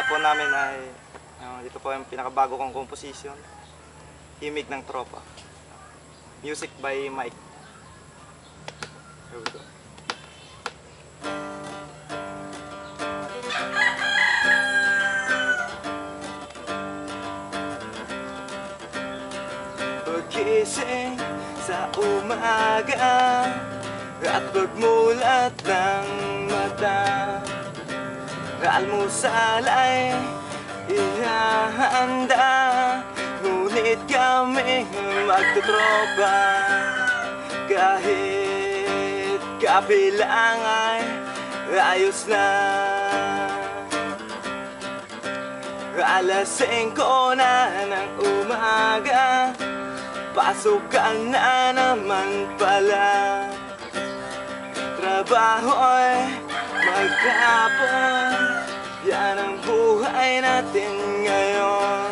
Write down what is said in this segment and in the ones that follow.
po namin ay ito po yung pinakabago kong composition, Himig ng Tropa. Music by Mike. Here we go. Pagising sa umaga at pagmulat ng mata, almusal ay ihahanda, ngunit kami magtutropa. Kahit kabilang ay ayos na, alas 5 na ng umaga, pasukan na naman pala. Trabaho'y maghapon, yan ang buhay natin ngayon.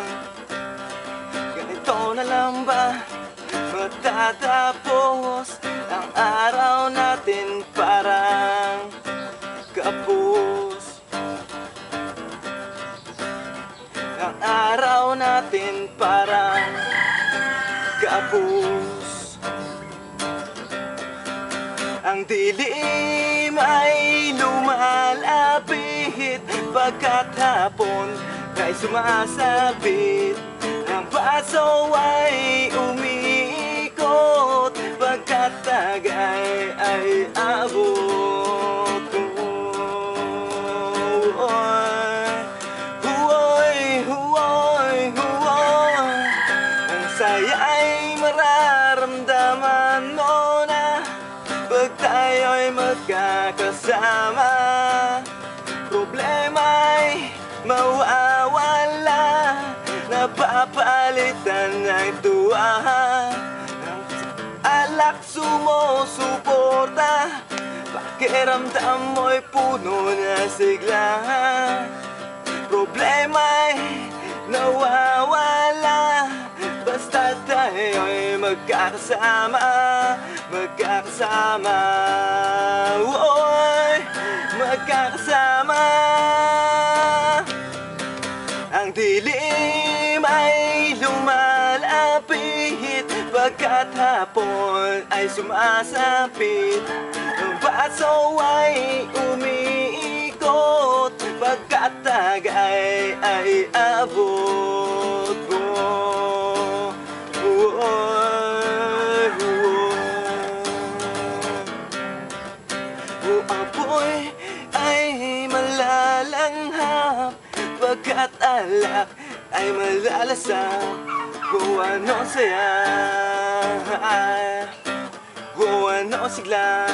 Ganito na lang ba matatapos ang araw natin? Parang kapos ang araw natin, parang kapos. Ang dilim ay lumalapit, pagkat hapon ay sumasabit. Ang baso ay umiikot, pagkat tagay ay abot. Huwoy, huwoy, huwoy, ang saya ay mararamdaman mo na pag tayo'y magkakasama. Problema'y mawawala, napapalitan ng tuwa. Ang alak sumusuporta, pakiramdam mo'y puno na sigla. Problema'y nawawala, basta tayo'y magkakasama. Magkakasama, oy, magkakasama. Ang dilim ay lumalapit, pagkat hapon ay sumasapit. Ang baso ay umiikot, pagkat tagay ay abot. Apoy ay malalanghap, pagkat alak ay malalasap. Kung ano saya, kung ano sigla,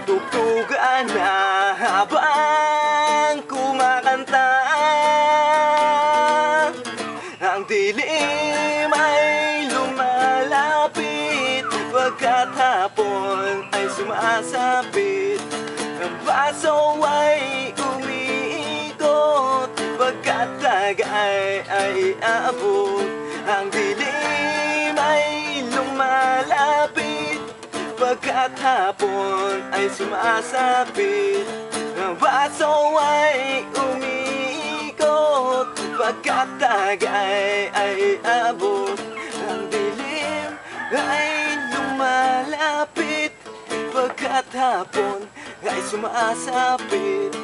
tugtugan na habang kumakanta. Ang dilim ay lumalapit, pagkat hapon ay sumasapit. Ang baso ay umiikot, pagkat tagay ay aabot. Ang dilim ay lumalapit, pagkat hapon ay sumasapit. Ang baso ay umiikot, pagkat tagay ay aabot. Ang dilim ay lumalapit, pagkat hapon ay sumasapit.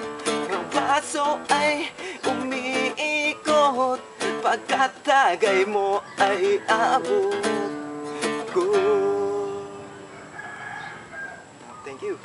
Ang baso ay umiikot, pagkat tagay mo ay aabot ko. Thank you.